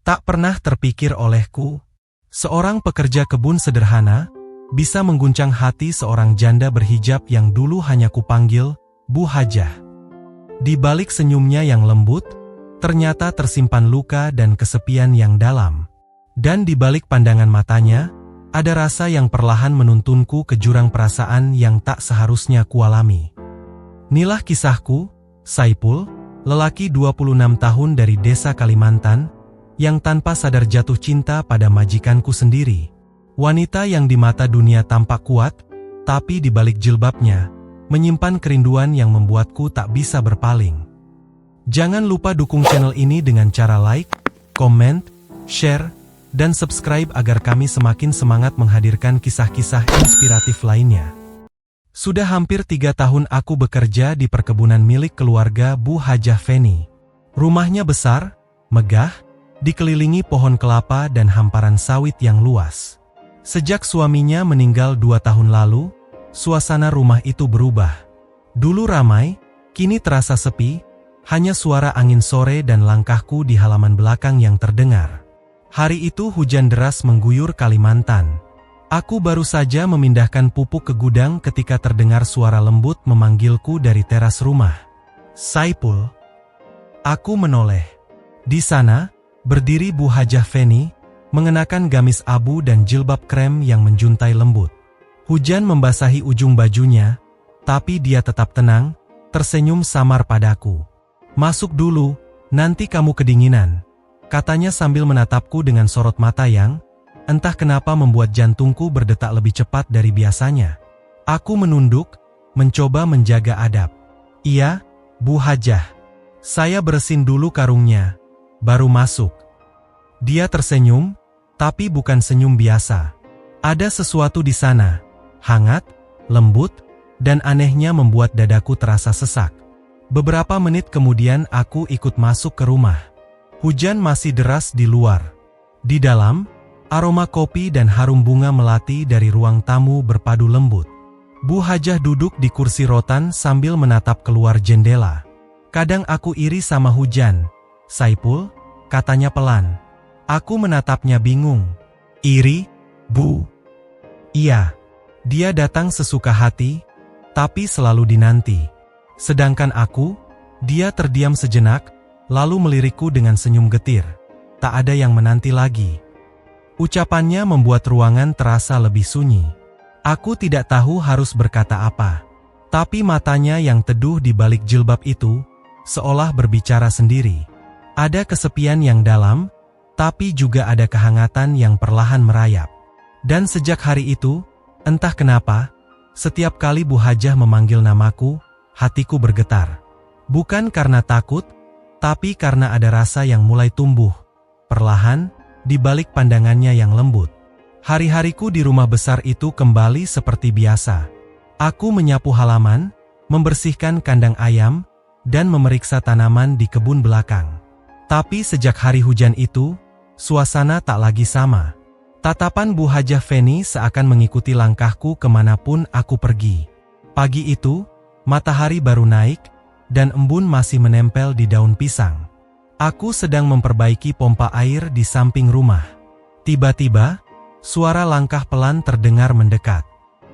Tak pernah terpikir olehku, seorang pekerja kebun sederhana bisa mengguncang hati seorang janda berhijab yang dulu hanya kupanggil Bu Hajah. Di balik senyumnya yang lembut, ternyata tersimpan luka dan kesepian yang dalam. Dan di balik pandangan matanya, ada rasa yang perlahan menuntunku ke jurang perasaan yang tak seharusnya kualami. Inilah kisahku, Saipul, lelaki 26 tahun dari desa Kalimantan, yang tanpa sadar jatuh cinta pada majikanku sendiri. Wanita yang di mata dunia tampak kuat, tapi di balik jilbabnya, menyimpan kerinduan yang membuatku tak bisa berpaling. Jangan lupa dukung channel ini dengan cara like, komen, share, dan subscribe agar kami semakin semangat menghadirkan kisah-kisah inspiratif lainnya. Sudah hampir 3 tahun aku bekerja di perkebunan milik keluarga Bu Hajah Feni. Rumahnya besar, megah, dikelilingi pohon kelapa dan hamparan sawit yang luas. Sejak suaminya meninggal 2 tahun lalu, suasana rumah itu berubah. Dulu ramai, kini terasa sepi, hanya suara angin sore dan langkahku di halaman belakang yang terdengar. Hari itu hujan deras mengguyur Kalimantan. Aku baru saja memindahkan pupuk ke gudang ketika terdengar suara lembut memanggilku dari teras rumah. Saipul. Aku menoleh. Di sana, berdiri Bu Hajah Feni, mengenakan gamis abu dan jilbab krem yang menjuntai lembut. Hujan membasahi ujung bajunya, tapi dia tetap tenang, tersenyum samar padaku. "Masuk dulu, nanti kamu kedinginan," katanya sambil menatapku dengan sorot mata yang, entah kenapa membuat jantungku berdetak lebih cepat dari biasanya. Aku menunduk, mencoba menjaga adab. "Iya, Bu Hajah. Saya beresin dulu karungnya, baru masuk." Dia tersenyum, tapi bukan senyum biasa. Ada sesuatu di sana, hangat, lembut, dan anehnya membuat dadaku terasa sesak. Beberapa menit kemudian aku ikut masuk ke rumah. Hujan masih deras di luar. Di dalam, aroma kopi dan harum bunga melati dari ruang tamu berpadu lembut. Bu Hajah duduk di kursi rotan sambil menatap keluar jendela. "Kadang aku iri sama hujan, Saipul," katanya pelan. Aku menatapnya bingung. "Iri, Bu?" "Iya." Dia datang sesuka hati, tapi selalu dinanti. Sedangkan aku, dia terdiam sejenak, lalu melirikku dengan senyum getir. "Tak ada yang menanti lagi." Ucapannya membuat ruangan terasa lebih sunyi. Aku tidak tahu harus berkata apa. Tapi matanya yang teduh di balik jilbab itu, seolah berbicara sendiri. Ada kesepian yang dalam, tapi juga ada kehangatan yang perlahan merayap. Dan sejak hari itu, entah kenapa, setiap kali Bu Hajah memanggil namaku, hatiku bergetar. Bukan karena takut, tapi karena ada rasa yang mulai tumbuh, perlahan, di balik pandangannya yang lembut. Hari-hariku di rumah besar itu kembali seperti biasa. Aku menyapu halaman, membersihkan kandang ayam, dan memeriksa tanaman di kebun belakang. Tapi sejak hari hujan itu, suasana tak lagi sama. Tatapan Bu Hajah Feni seakan mengikuti langkahku kemanapun aku pergi. Pagi itu, matahari baru naik, dan embun masih menempel di daun pisang. Aku sedang memperbaiki pompa air di samping rumah. Tiba-tiba, suara langkah pelan terdengar mendekat.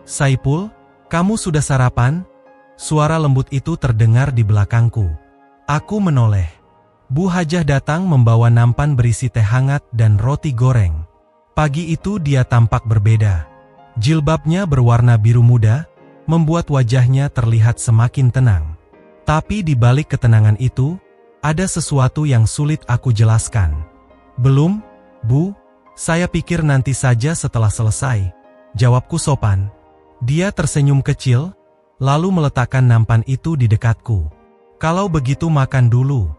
"Saipul, kamu sudah sarapan?" Suara lembut itu terdengar di belakangku. Aku menoleh. Bu Hajah datang membawa nampan berisi teh hangat dan roti goreng. Pagi itu dia tampak berbeda. Jilbabnya berwarna biru muda, membuat wajahnya terlihat semakin tenang. Tapi di balik ketenangan itu, ada sesuatu yang sulit aku jelaskan. "Belum, Bu, saya pikir nanti saja setelah selesai," jawabku sopan. Dia tersenyum kecil, lalu meletakkan nampan itu di dekatku. "Kalau begitu makan dulu.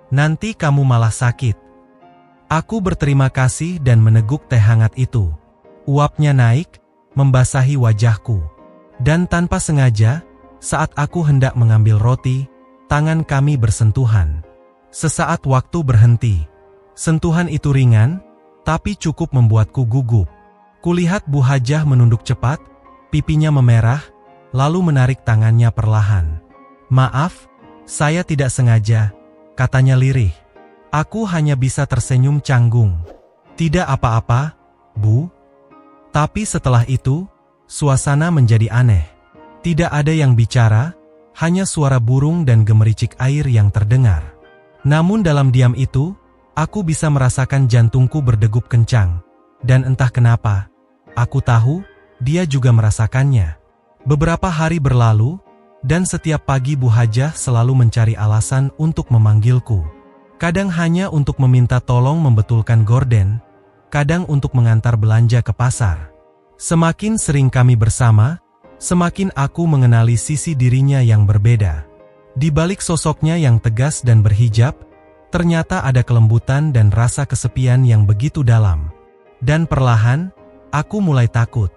Nanti kamu malah sakit." Aku berterima kasih dan meneguk teh hangat itu. Uapnya naik, membasahi wajahku. Dan tanpa sengaja, saat aku hendak mengambil roti, tangan kami bersentuhan. Sesaat waktu berhenti. Sentuhan itu ringan, tapi cukup membuatku gugup. Kulihat Bu Hajah menunduk cepat, pipinya memerah, lalu menarik tangannya perlahan. "Maaf, saya tidak sengaja," katanya lirih. Aku hanya bisa tersenyum canggung. Tidak apa-apa, Bu. Tapi setelah itu, suasana menjadi aneh. Tidak ada yang bicara, hanya suara burung dan gemericik air yang terdengar. Namun dalam diam itu, aku bisa merasakan jantungku berdegup kencang. Dan entah kenapa, aku tahu, dia juga merasakannya. Beberapa hari berlalu, dan setiap pagi Bu Hajah selalu mencari alasan untuk memanggilku. Kadang hanya untuk meminta tolong membetulkan gorden, kadang untuk mengantar belanja ke pasar. Semakin sering kami bersama, semakin aku mengenali sisi dirinya yang berbeda. Di balik sosoknya yang tegas dan berhijab, ternyata ada kelembutan dan rasa kesepian yang begitu dalam. Dan perlahan, aku mulai takut.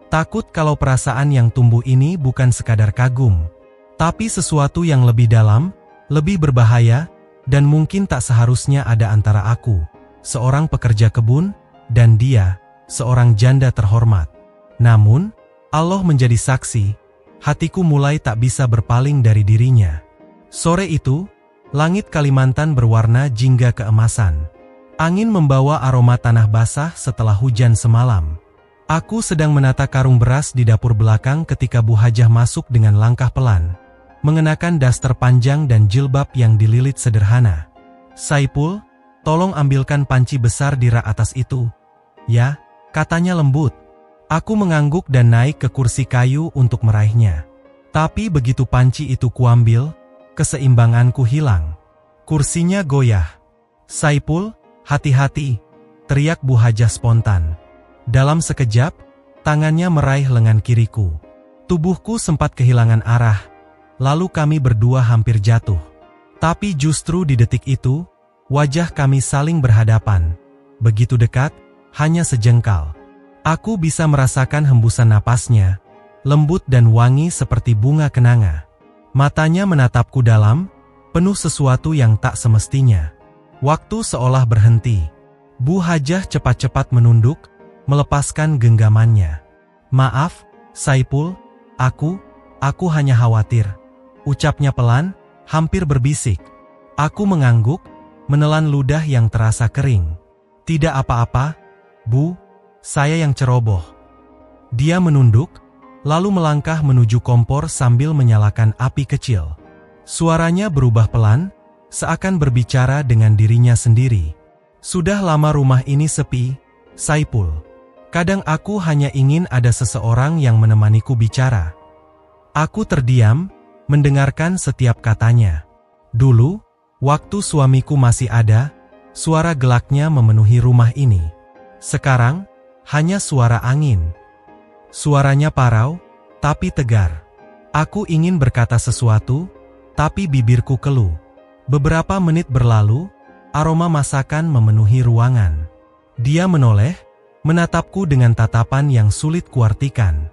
Takut kalau perasaan yang tumbuh ini bukan sekadar kagum, tapi sesuatu yang lebih dalam, lebih berbahaya, dan mungkin tak seharusnya ada antara aku, seorang pekerja kebun, dan dia, seorang janda terhormat. Namun, Allah menjadi saksi, hatiku mulai tak bisa berpaling dari dirinya. Sore itu, langit Kalimantan berwarna jingga keemasan. Angin membawa aroma tanah basah setelah hujan semalam. Aku sedang menata karung beras di dapur belakang ketika Bu Hajah masuk dengan langkah pelan, mengenakan daster panjang dan jilbab yang dililit sederhana. "Saipul, tolong ambilkan panci besar di rak atas itu." "Ya," katanya lembut. Aku mengangguk dan naik ke kursi kayu untuk meraihnya. Tapi begitu panci itu kuambil, keseimbanganku hilang. Kursinya goyah. "Saipul, hati-hati," teriak Bu Hajah spontan. Dalam sekejap, tangannya meraih lengan kiriku. Tubuhku sempat kehilangan arah, lalu kami berdua hampir jatuh. Tapi justru di detik itu, wajah kami saling berhadapan. Begitu dekat, hanya sejengkal. Aku bisa merasakan hembusan napasnya, lembut dan wangi seperti bunga kenanga. Matanya menatapku dalam, penuh sesuatu yang tak semestinya. Waktu seolah berhenti. Bu Hajah cepat-cepat menunduk, melepaskan genggamannya. "Maaf, Saipul, aku hanya khawatir," ucapnya pelan, hampir berbisik. Aku mengangguk, menelan ludah yang terasa kering. "Tidak apa-apa, Bu, saya yang ceroboh." Dia menunduk, lalu melangkah menuju kompor sambil menyalakan api kecil. Suaranya berubah pelan, seakan berbicara dengan dirinya sendiri. "Sudah lama rumah ini sepi, Saipul. Kadang aku hanya ingin ada seseorang yang menemaniku bicara." Aku terdiam, mendengarkan setiap katanya. Dulu, waktu suamiku masih ada, suara gelaknya memenuhi rumah ini. Sekarang, hanya suara angin. Suaranya parau, tapi tegar. Aku ingin berkata sesuatu, tapi bibirku keluh. Beberapa menit berlalu, aroma masakan memenuhi ruangan. Dia menoleh, menatapku dengan tatapan yang sulit kuartikan.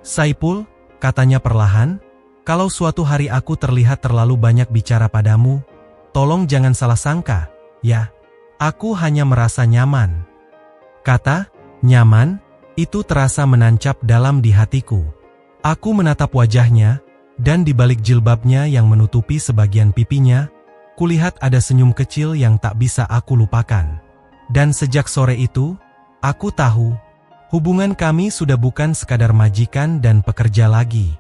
"Saipul," katanya perlahan, "kalau suatu hari aku terlihat terlalu banyak bicara padamu, tolong jangan salah sangka, ya. Aku hanya merasa nyaman." Kata "nyaman" itu terasa menancap dalam di hatiku. Aku menatap wajahnya, dan di balik jilbabnya yang menutupi sebagian pipinya, kulihat ada senyum kecil yang tak bisa aku lupakan. Dan sejak sore itu, aku tahu, hubungan kami sudah bukan sekadar majikan dan pekerja lagi.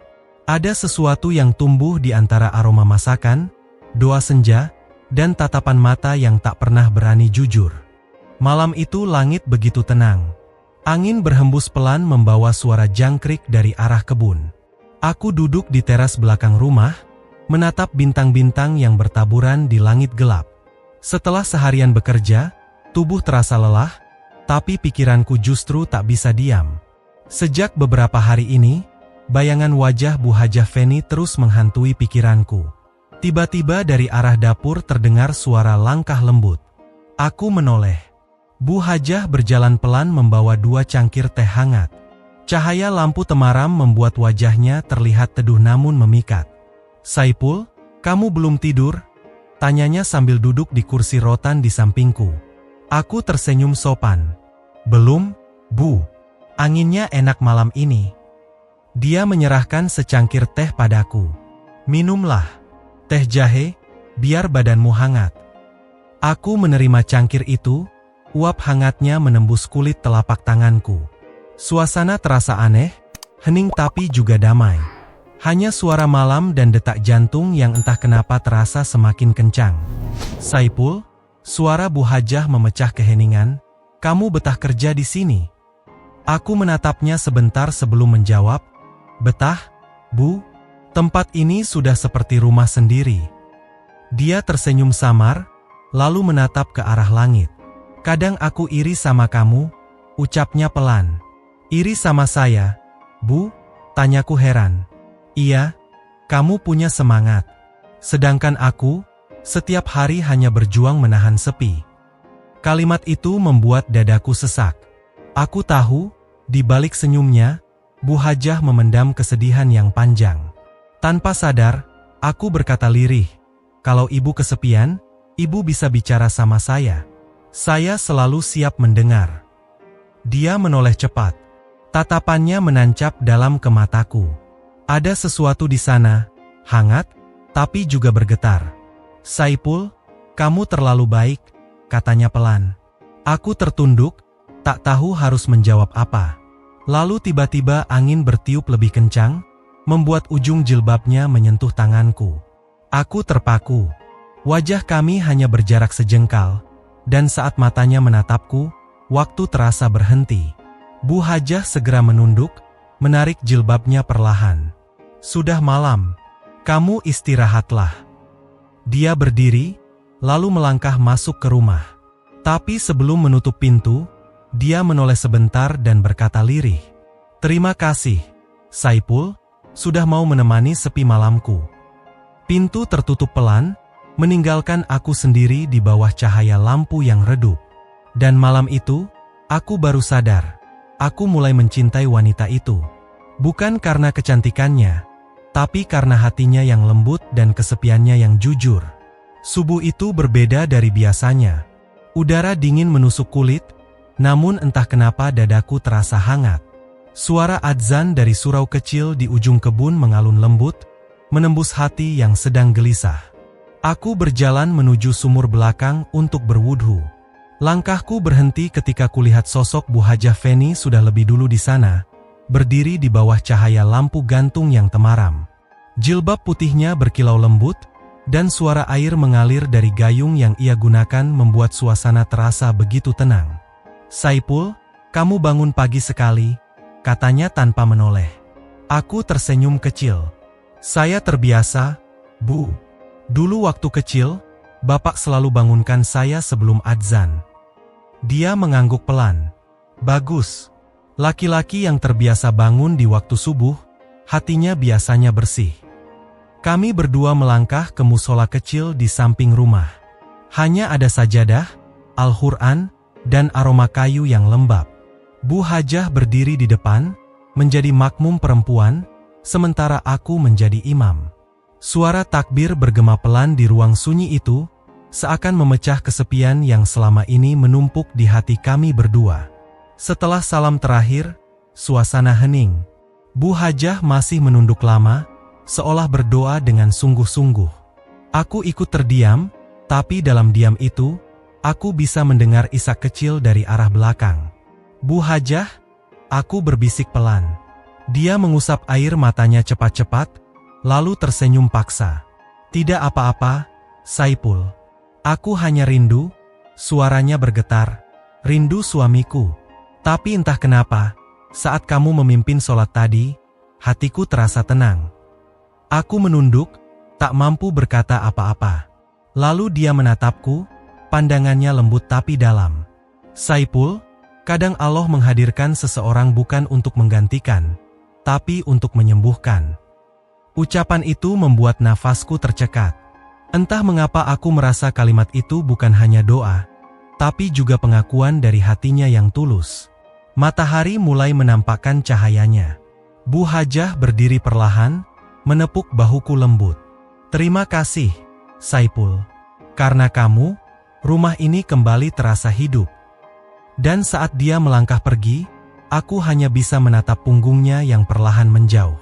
Ada sesuatu yang tumbuh di antara aroma masakan, doa senja, dan tatapan mata yang tak pernah berani jujur. Malam itu langit begitu tenang. Angin berhembus pelan membawa suara jangkrik dari arah kebun. Aku duduk di teras belakang rumah, menatap bintang-bintang yang bertaburan di langit gelap. Setelah seharian bekerja, tubuh terasa lelah, tapi pikiranku justru tak bisa diam. Sejak beberapa hari ini, bayangan wajah Bu Hajah Feni terus menghantui pikiranku. Tiba-tiba dari arah dapur terdengar suara langkah lembut. Aku menoleh. Bu Hajah berjalan pelan membawa 2 cangkir teh hangat. Cahaya lampu temaram membuat wajahnya terlihat teduh namun memikat. "Saipul, kamu belum tidur?" tanyanya sambil duduk di kursi rotan di sampingku. Aku tersenyum sopan. "Belum, Bu. Anginnya enak malam ini." Dia menyerahkan secangkir teh padaku. "Minumlah. Teh jahe, biar badanmu hangat." Aku menerima cangkir itu, uap hangatnya menembus kulit telapak tanganku. Suasana terasa aneh, hening tapi juga damai. Hanya suara malam dan detak jantung yang entah kenapa terasa semakin kencang. Saipul, suara Bu Hajah memecah keheningan, "Kamu betah kerja di sini?" Aku menatapnya sebentar sebelum menjawab, "Betah, Bu. Tempat ini sudah seperti rumah sendiri." Dia tersenyum samar, lalu menatap ke arah langit. "Kadang aku iri sama kamu," ucapnya pelan. "Iri sama saya, Bu?" tanyaku heran. "Iya, kamu punya semangat. Sedangkan aku, setiap hari hanya berjuang menahan sepi." Kalimat itu membuat dadaku sesak. Aku tahu, di balik senyumnya, Bu Hajah memendam kesedihan yang panjang. Tanpa sadar, aku berkata lirih, "Kalau ibu kesepian, ibu bisa bicara sama saya. Saya selalu siap mendengar." Dia menoleh cepat. Tatapannya menancap dalam ke mataku. Ada sesuatu di sana, hangat, tapi juga bergetar. "Saipul, kamu terlalu baik," katanya pelan. Aku tertunduk, tak tahu harus menjawab apa. Lalu tiba-tiba angin bertiup lebih kencang, membuat ujung jilbabnya menyentuh tanganku. Aku terpaku. Wajah kami hanya berjarak sejengkal, dan saat matanya menatapku, waktu terasa berhenti. Bu Hajah segera menunduk, menarik jilbabnya perlahan. "Sudah malam, kamu istirahatlah." Dia berdiri, lalu melangkah masuk ke rumah. Tapi sebelum menutup pintu, dia menoleh sebentar dan berkata lirih, "Terima kasih, Saipul, sudah mau menemani sepi malamku." Pintu tertutup pelan, meninggalkan aku sendiri di bawah cahaya lampu yang redup. Dan malam itu, aku baru sadar, aku mulai mencintai wanita itu. Bukan karena kecantikannya, tapi karena hatinya yang lembut dan kesepiannya yang jujur. Subuh itu berbeda dari biasanya. Udara dingin menusuk kulit, namun entah kenapa dadaku terasa hangat. Suara adzan dari surau kecil di ujung kebun mengalun lembut, menembus hati yang sedang gelisah. Aku berjalan menuju sumur belakang untuk berwudhu. Langkahku berhenti ketika kulihat sosok Bu Hajah Feni sudah lebih dulu di sana, berdiri di bawah cahaya lampu gantung yang temaram. Jilbab putihnya berkilau lembut, dan suara air mengalir dari gayung yang ia gunakan membuat suasana terasa begitu tenang. "Saipul, kamu bangun pagi sekali," katanya tanpa menoleh. Aku tersenyum kecil. "Saya terbiasa, Bu. Dulu waktu kecil, Bapak selalu bangunkan saya sebelum adzan." Dia mengangguk pelan. "Bagus. Laki-laki yang terbiasa bangun di waktu subuh, hatinya biasanya bersih." Kami berdua melangkah ke musola kecil di samping rumah. Hanya ada sajadah, Al-Quran, dan aroma kayu yang lembab. Bu Hajah berdiri di depan, menjadi makmum perempuan, sementara aku menjadi imam. Suara takbir bergema pelan di ruang sunyi itu, seakan memecah kesepian yang selama ini menumpuk di hati kami berdua. Setelah salam terakhir, suasana hening. Bu Hajah masih menunduk lama, seolah berdoa dengan sungguh-sungguh. Aku ikut terdiam, tapi dalam diam itu, aku bisa mendengar isak kecil dari arah belakang. "Bu Hajah?" Aku berbisik pelan. Dia mengusap air matanya cepat-cepat, lalu tersenyum paksa. "Tidak apa-apa, Saipul. Aku hanya rindu," suaranya bergetar, "rindu suamiku. Tapi entah kenapa, saat kamu memimpin sholat tadi, hatiku terasa tenang." Aku menunduk, tak mampu berkata apa-apa. Lalu dia menatapku, pandangannya lembut tapi dalam. "Saipul, kadang Allah menghadirkan seseorang bukan untuk menggantikan, tapi untuk menyembuhkan." Ucapan itu membuat nafasku tercekat. Entah mengapa aku merasa kalimat itu bukan hanya doa, tapi juga pengakuan dari hatinya yang tulus. Matahari mulai menampakkan cahayanya. Bu Hajah berdiri perlahan, menepuk bahuku lembut. "Terima kasih, Saipul. Karena kamu, rumah ini kembali terasa hidup." Dan saat dia melangkah pergi, aku hanya bisa menatap punggungnya yang perlahan menjauh.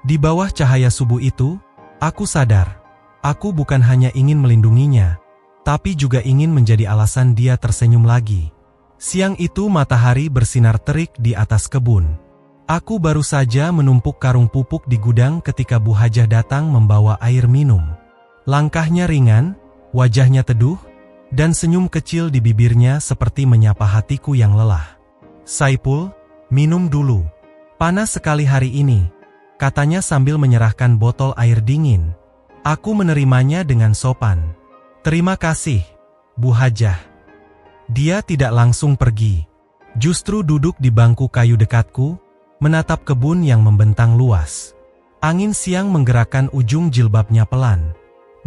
Di bawah cahaya subuh itu, aku sadar, aku bukan hanya ingin melindunginya, tapi juga ingin menjadi alasan dia tersenyum lagi. Siang itu matahari bersinar terik di atas kebun. Aku baru saja menumpuk karung pupuk di gudang ketika Bu Hajah datang membawa air minum. Langkahnya ringan, wajahnya teduh, dan senyum kecil di bibirnya seperti menyapa hatiku yang lelah. "Saipul, minum dulu. Panas sekali hari ini," katanya sambil menyerahkan botol air dingin. Aku menerimanya dengan sopan. "Terima kasih, Bu Hajah." Dia tidak langsung pergi. Justru duduk di bangku kayu dekatku, menatap kebun yang membentang luas. Angin siang menggerakkan ujung jilbabnya pelan.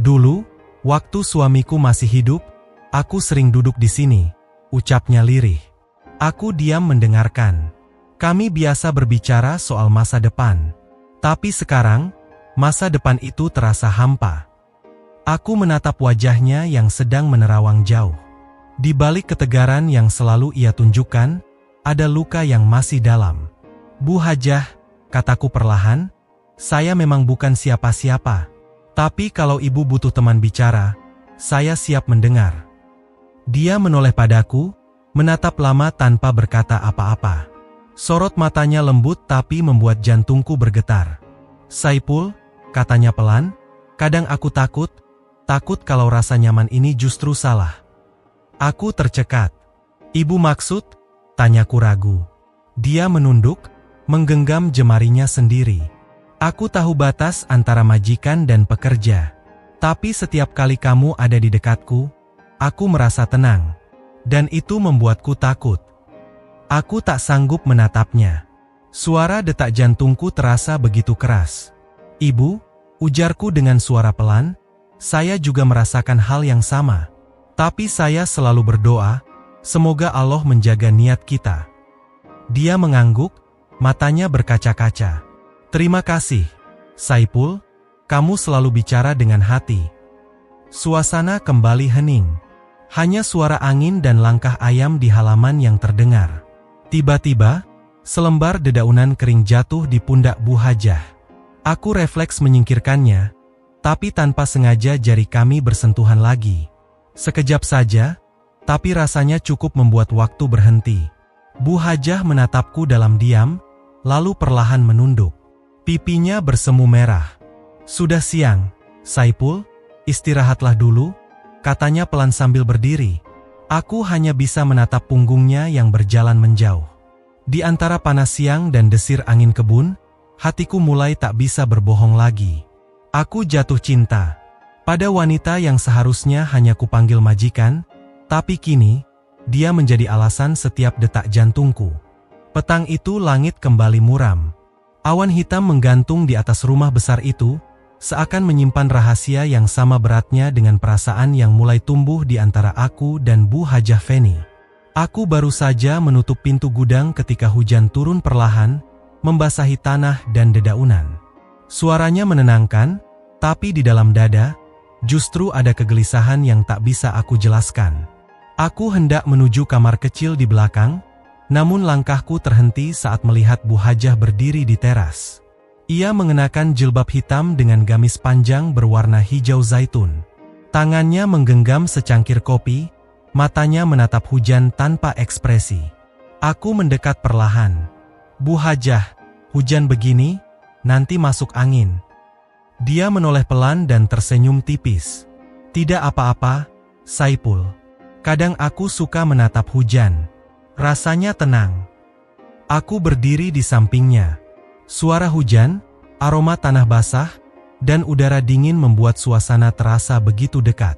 "Dulu, waktu suamiku masih hidup, aku sering duduk di sini," ucapnya lirih. Aku diam mendengarkan. Kami biasa berbicara soal masa depan. Tapi sekarang, masa depan itu terasa hampa. Aku menatap wajahnya yang sedang menerawang jauh. Di balik ketegaran yang selalu ia tunjukkan, ada luka yang masih dalam. "Bu Hajah," kataku perlahan, "saya memang bukan siapa-siapa. Tapi kalau ibu butuh teman bicara, saya siap mendengar." Dia menoleh padaku, menatap lama tanpa berkata apa-apa. Sorot matanya lembut tapi membuat jantungku bergetar. "Saipul," katanya pelan, "kadang aku takut kalau rasa nyaman ini justru salah." Aku tercekat. "Ibu maksud?" tanyaku ragu. Dia menunduk, menggenggam jemarinya sendiri. "Aku tahu batas antara majikan dan pekerja. Tapi setiap kali kamu ada di dekatku, aku merasa tenang. Dan itu membuatku takut." Aku tak sanggup menatapnya. Suara detak jantungku terasa begitu keras. "Ibu," ujarku dengan suara pelan, "saya juga merasakan hal yang sama. Tapi saya selalu berdoa, semoga Allah menjaga niat kita." Dia mengangguk, matanya berkaca-kaca. "Terima kasih, Saipul, kamu selalu bicara dengan hati." Suasana kembali hening. Hanya suara angin dan langkah ayam di halaman yang terdengar. Tiba-tiba, selembar dedaunan kering jatuh di pundak Bu Hajah. Aku refleks menyingkirkannya, tapi tanpa sengaja jari kami bersentuhan lagi. Sekejap saja, tapi rasanya cukup membuat waktu berhenti. Bu Hajah menatapku dalam diam, lalu perlahan menunduk. Pipinya bersemu merah. "Sudah siang, Saipul, istirahatlah dulu," katanya pelan sambil berdiri. Aku hanya bisa menatap punggungnya yang berjalan menjauh. Di antara panas siang dan desir angin kebun, hatiku mulai tak bisa berbohong lagi. Aku jatuh cinta pada wanita yang seharusnya hanya kupanggil majikan, tapi kini, dia menjadi alasan setiap detak jantungku. Petang itu langit kembali muram. Awan hitam menggantung di atas rumah besar itu, seakan menyimpan rahasia yang sama beratnya dengan perasaan yang mulai tumbuh di antara aku dan Bu Hajah Feni. Aku baru saja menutup pintu gudang ketika hujan turun perlahan, membasahi tanah dan dedaunan. Suaranya menenangkan, tapi di dalam dada, justru ada kegelisahan yang tak bisa aku jelaskan. Aku hendak menuju kamar kecil di belakang, namun langkahku terhenti saat melihat Bu Hajah berdiri di teras. Ia mengenakan jilbab hitam dengan gamis panjang berwarna hijau zaitun. Tangannya menggenggam secangkir kopi, matanya menatap hujan tanpa ekspresi. Aku mendekat perlahan. "Bu Hajah, hujan begini, nanti masuk angin." Dia menoleh pelan dan tersenyum tipis. "Tidak apa-apa, Saipul. Kadang aku suka menatap hujan. Rasanya tenang." Aku berdiri di sampingnya. Suara hujan, aroma tanah basah, dan udara dingin membuat suasana terasa begitu dekat.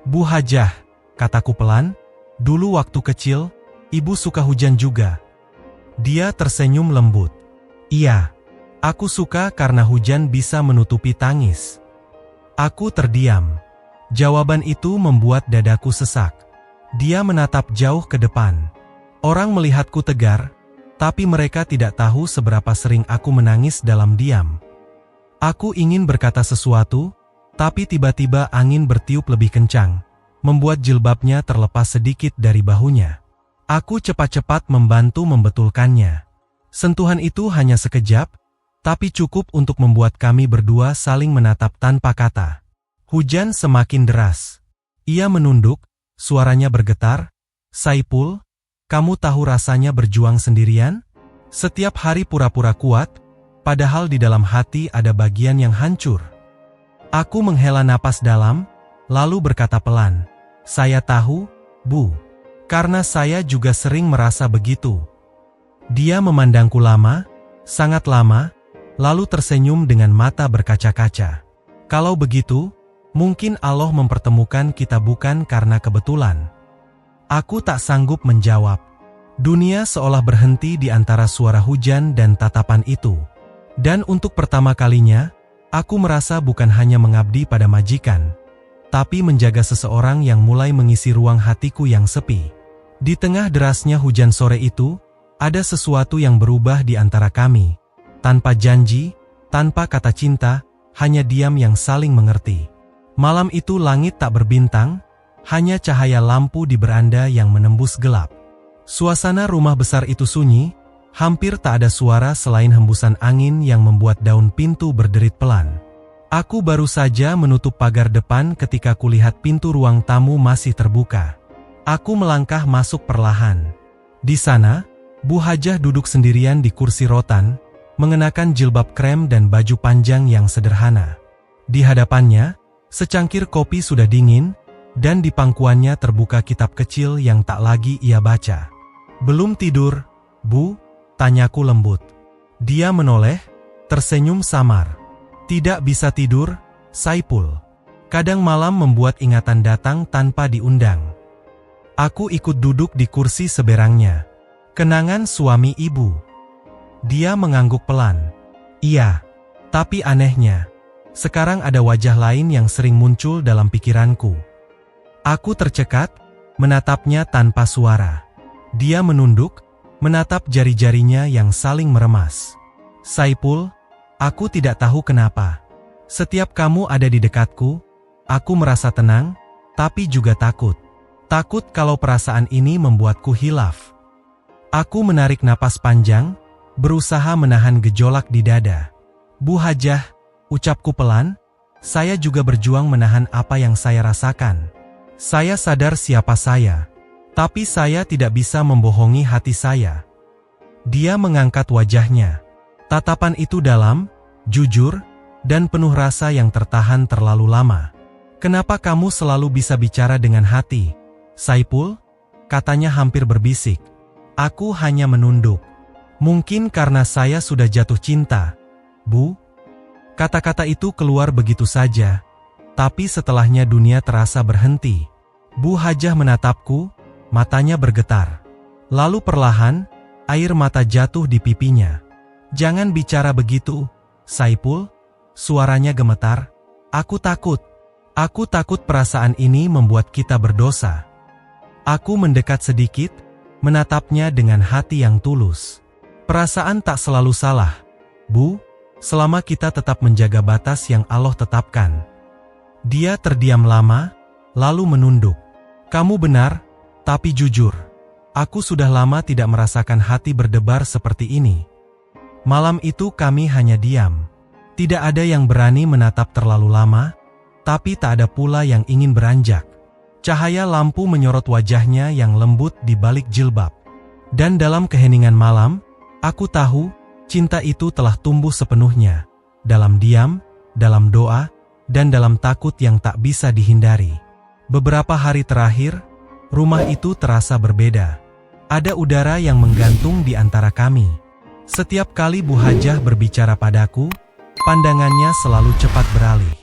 "Bu Hajah," kataku pelan, "dulu waktu kecil, ibu suka hujan juga." Dia tersenyum lembut. "Iya, aku suka karena hujan bisa menutupi tangis." Aku terdiam. Jawaban itu membuat dadaku sesak. Dia menatap jauh ke depan. Orang melihatku tegar, tapi mereka tidak tahu seberapa sering aku menangis dalam diam. Aku ingin berkata sesuatu, tapi tiba-tiba angin bertiup lebih kencang, membuat jilbabnya terlepas sedikit dari bahunya. Aku cepat-cepat membantu membetulkannya. Sentuhan itu hanya sekejap, tapi cukup untuk membuat kami berdua saling menatap tanpa kata. Hujan semakin deras. Ia menunduk, suaranya bergetar. Saipul, kamu tahu rasanya berjuang sendirian? Setiap hari pura-pura kuat, padahal di dalam hati ada bagian yang hancur. Aku menghela napas dalam, lalu berkata pelan, saya tahu, Bu. Karena saya juga sering merasa begitu. Dia memandangku lama, sangat lama, lalu tersenyum dengan mata berkaca-kaca. Kalau begitu, mungkin Allah mempertemukan kita bukan karena kebetulan. Aku tak sanggup menjawab. Dunia seolah berhenti di antara suara hujan dan tatapan itu. Dan untuk pertama kalinya, aku merasa bukan hanya mengabdi pada majikan, tapi menjaga seseorang yang mulai mengisi ruang hatiku yang sepi. Di tengah derasnya hujan sore itu, ada sesuatu yang berubah di antara kami. Tanpa janji, tanpa kata cinta, hanya diam yang saling mengerti. Malam itu langit tak berbintang, hanya cahaya lampu di beranda yang menembus gelap. Suasana rumah besar itu sunyi, hampir tak ada suara selain hembusan angin yang membuat daun pintu berderit pelan. Aku baru saja menutup pagar depan ketika kulihat pintu ruang tamu masih terbuka. Aku melangkah masuk perlahan. Di sana, Bu Hajah duduk sendirian di kursi rotan, mengenakan jilbab krem dan baju panjang yang sederhana. Di hadapannya, secangkir kopi sudah dingin, dan di pangkuannya terbuka kitab kecil yang tak lagi ia baca. Belum tidur, Bu? Tanyaku lembut. Dia menoleh, tersenyum samar. Tidak bisa tidur, Saipul. Kadang malam membuat ingatan datang tanpa diundang. Aku ikut duduk di kursi seberangnya. Kenangan suami ibu. Dia mengangguk pelan. Iya, tapi anehnya, sekarang ada wajah lain yang sering muncul dalam pikiranku. Aku tercekat, menatapnya tanpa suara. Dia menunduk, menatap jari-jarinya yang saling meremas. Saipul, aku tidak tahu kenapa. Setiap kamu ada di dekatku, aku merasa tenang, tapi juga takut. Takut kalau perasaan ini membuatku hilaf. Aku menarik napas panjang, berusaha menahan gejolak di dada. Bu Hajah, ucapku pelan, saya juga berjuang menahan apa yang saya rasakan. Saya sadar siapa saya, tapi saya tidak bisa membohongi hati saya. Dia mengangkat wajahnya. Tatapan itu dalam, jujur, dan penuh rasa yang tertahan terlalu lama. Kenapa kamu selalu bisa bicara dengan hati, Saipul? Katanya hampir berbisik. Aku hanya menunduk. Mungkin karena saya sudah jatuh cinta, Bu. Kata-kata itu keluar begitu saja, tapi setelahnya dunia terasa berhenti. Bu Hajah menatapku, matanya bergetar. Lalu perlahan, air mata jatuh di pipinya. Jangan bicara begitu, Saipul. Suaranya gemetar. Aku takut. Aku takut perasaan ini membuat kita berdosa. Aku mendekat sedikit, menatapnya dengan hati yang tulus. Perasaan tak selalu salah, Bu, selama kita tetap menjaga batas yang Allah tetapkan. Dia terdiam lama, lalu menunduk. Kamu benar, tapi jujur. Aku sudah lama tidak merasakan hati berdebar seperti ini. Malam itu kami hanya diam. Tidak ada yang berani menatap terlalu lama, tapi tak ada pula yang ingin beranjak. Cahaya lampu menyorot wajahnya yang lembut di balik jilbab. Dan dalam keheningan malam, aku tahu, cinta itu telah tumbuh sepenuhnya. Dalam diam, dalam doa, dan dalam takut yang tak bisa dihindari. Beberapa hari terakhir, rumah itu terasa berbeda. Ada udara yang menggantung di antara kami. Setiap kali Bu Hajah berbicara padaku, pandangannya selalu cepat beralih.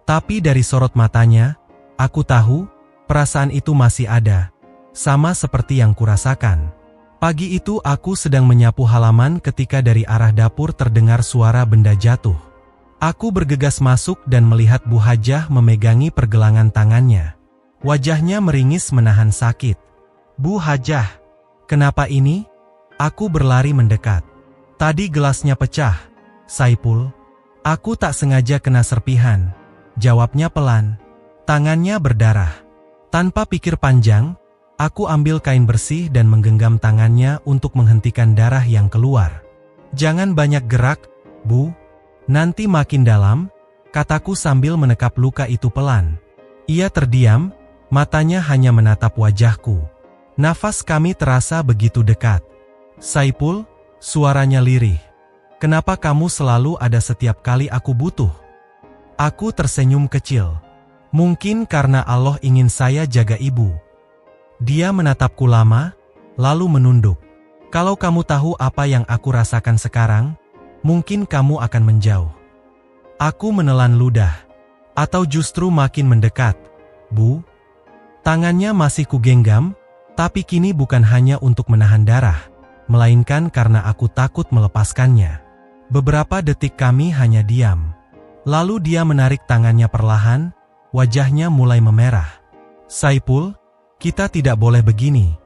Tapi dari sorot matanya, aku tahu, perasaan itu masih ada, sama seperti yang kurasakan. Pagi itu aku sedang menyapu halaman ketika dari arah dapur terdengar suara benda jatuh. Aku bergegas masuk dan melihat Bu Hajah memegangi pergelangan tangannya. Wajahnya meringis menahan sakit. Bu Hajah, kenapa ini? Aku berlari mendekat. Tadi gelasnya pecah, Saipul. Aku tak sengaja kena serpihan. Jawabnya pelan. Tangannya berdarah. Tanpa pikir panjang, aku ambil kain bersih dan menggenggam tangannya untuk menghentikan darah yang keluar. Jangan banyak gerak, Bu. Nanti makin dalam, kataku sambil menekap luka itu pelan. Ia terdiam, Matanya hanya menatap wajahku. Nafas kami terasa begitu dekat. Saipul, suaranya lirih. Kenapa kamu selalu ada setiap kali aku butuh? Aku tersenyum kecil. Mungkin karena Allah ingin saya jaga ibu. Dia menatapku lama, lalu menunduk. Kalau kamu tahu apa yang aku rasakan sekarang, mungkin kamu akan menjauh. Aku menelan ludah. Atau justru makin mendekat, Bu? Tangannya masih kugenggam, tapi kini bukan hanya untuk menahan darah, melainkan karena aku takut melepaskannya. Beberapa detik kami hanya diam. Lalu dia menarik tangannya perlahan, wajahnya mulai memerah. Saipul, kita tidak boleh begini.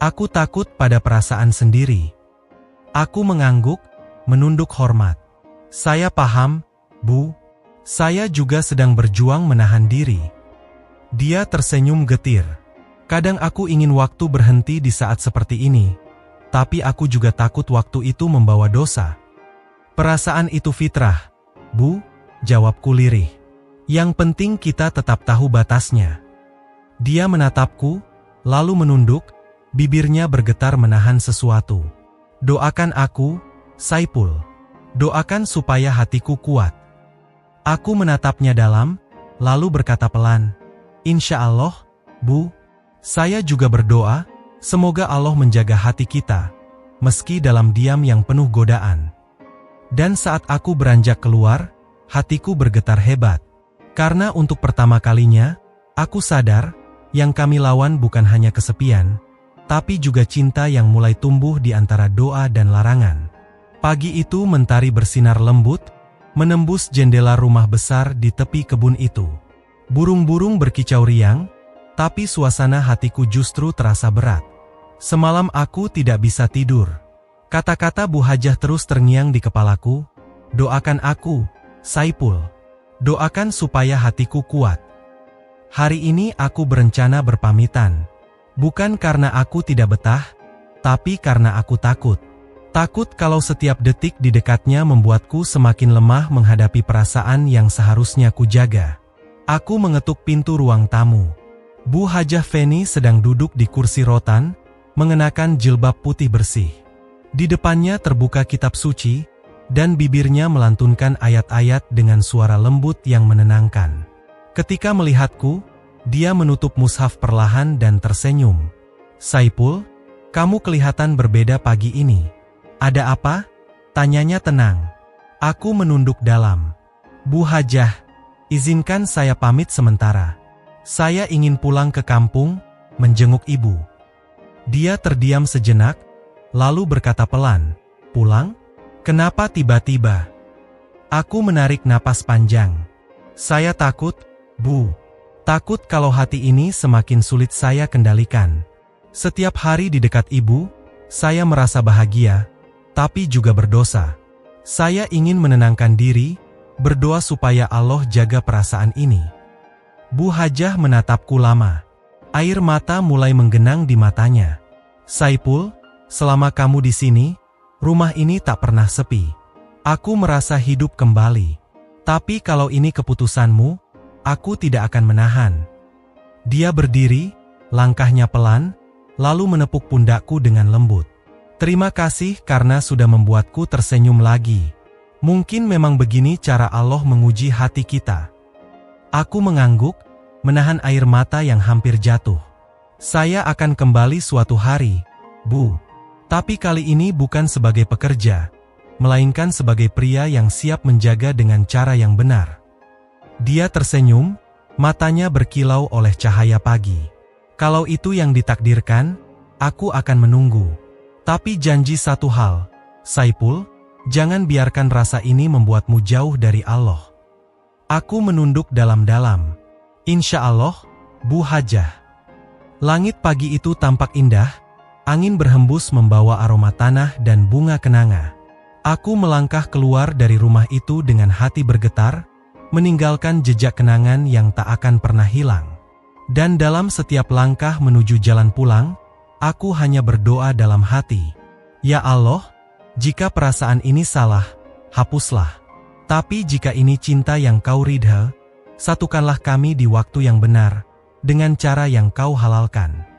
Aku takut pada perasaan sendiri. Aku mengangguk, menunduk hormat. Saya paham, Bu. Saya juga sedang berjuang menahan diri. Dia tersenyum getir. Kadang aku ingin waktu berhenti di saat seperti ini, tapi aku juga takut waktu itu membawa dosa. Perasaan itu fitrah, Bu, jawabku lirih. Yang penting kita tetap tahu batasnya. Dia menatapku, lalu menunduk, bibirnya bergetar menahan sesuatu. Doakan aku, Saipul. Doakan supaya hatiku kuat. Aku menatapnya dalam, lalu berkata pelan, Insya Allah, Bu. Saya juga berdoa, semoga Allah menjaga hati kita, meski dalam diam yang penuh godaan. Dan saat aku beranjak keluar, hatiku bergetar hebat. Karena untuk pertama kalinya, aku sadar, yang kami lawan bukan hanya kesepian, tapi juga cinta yang mulai tumbuh di antara doa dan larangan. Pagi itu mentari bersinar lembut, menembus jendela rumah besar di tepi kebun itu. Burung-burung berkicau riang, tapi suasana hatiku justru terasa berat. Semalam aku tidak bisa tidur. Kata-kata Bu Hajah terus terngiang di kepalaku. Doakan aku, Saipul. Doakan supaya hatiku kuat. Hari ini aku berencana berpamitan. Bukan karena aku tidak betah, tapi karena aku takut. Takut kalau setiap detik di dekatnya membuatku semakin lemah menghadapi perasaan yang seharusnya kujaga. Aku mengetuk pintu ruang tamu. Bu Hajah Feni sedang duduk di kursi rotan, mengenakan jilbab putih bersih. Di depannya terbuka kitab suci, dan bibirnya melantunkan ayat-ayat dengan suara lembut yang menenangkan. Ketika melihatku, dia menutup mushaf perlahan dan tersenyum. Saipul, kamu kelihatan berbeda pagi ini. Ada apa? Tanyanya tenang. Aku menunduk dalam. Bu Hajah, izinkan saya pamit sementara. Saya ingin pulang ke kampung, menjenguk ibu. Dia terdiam sejenak, lalu berkata pelan, pulang? Kenapa tiba-tiba? Aku menarik napas panjang. Saya takut, Bu. Takut kalau hati ini semakin sulit saya kendalikan. Setiap hari di dekat ibu, saya merasa bahagia, tapi juga berdosa. Saya ingin menenangkan diri, berdoa supaya Allah jaga perasaan ini. Bu Hajah menatapku lama. Air mata mulai menggenang di matanya. Saipul, selama kamu di sini, rumah ini tak pernah sepi. Aku merasa hidup kembali. Tapi kalau ini keputusanmu, aku tidak akan menahan. Dia berdiri, langkahnya pelan, lalu menepuk pundakku dengan lembut. Terima kasih karena sudah membuatku tersenyum lagi. Mungkin memang begini cara Allah menguji hati kita. Aku mengangguk, menahan air mata yang hampir jatuh. Saya akan kembali suatu hari, Bu. Tapi kali ini bukan sebagai pekerja, melainkan sebagai pria yang siap menjaga dengan cara yang benar. Dia tersenyum, matanya berkilau oleh cahaya pagi. Kalau itu yang ditakdirkan, aku akan menunggu. Tapi janji satu hal, Saipul, jangan biarkan rasa ini membuatmu jauh dari Allah. Aku menunduk dalam-dalam. Insya Allah, Bu Hajah. Langit pagi itu tampak indah, angin berhembus membawa aroma tanah dan bunga kenanga. Aku melangkah keluar dari rumah itu dengan hati bergetar, meninggalkan jejak kenangan yang tak akan pernah hilang. Dan dalam setiap langkah menuju jalan pulang, aku hanya berdoa dalam hati. Ya Allah, jika perasaan ini salah, hapuslah. Tapi jika ini cinta yang kau ridha, satukanlah kami di waktu yang benar, dengan cara yang kau halalkan.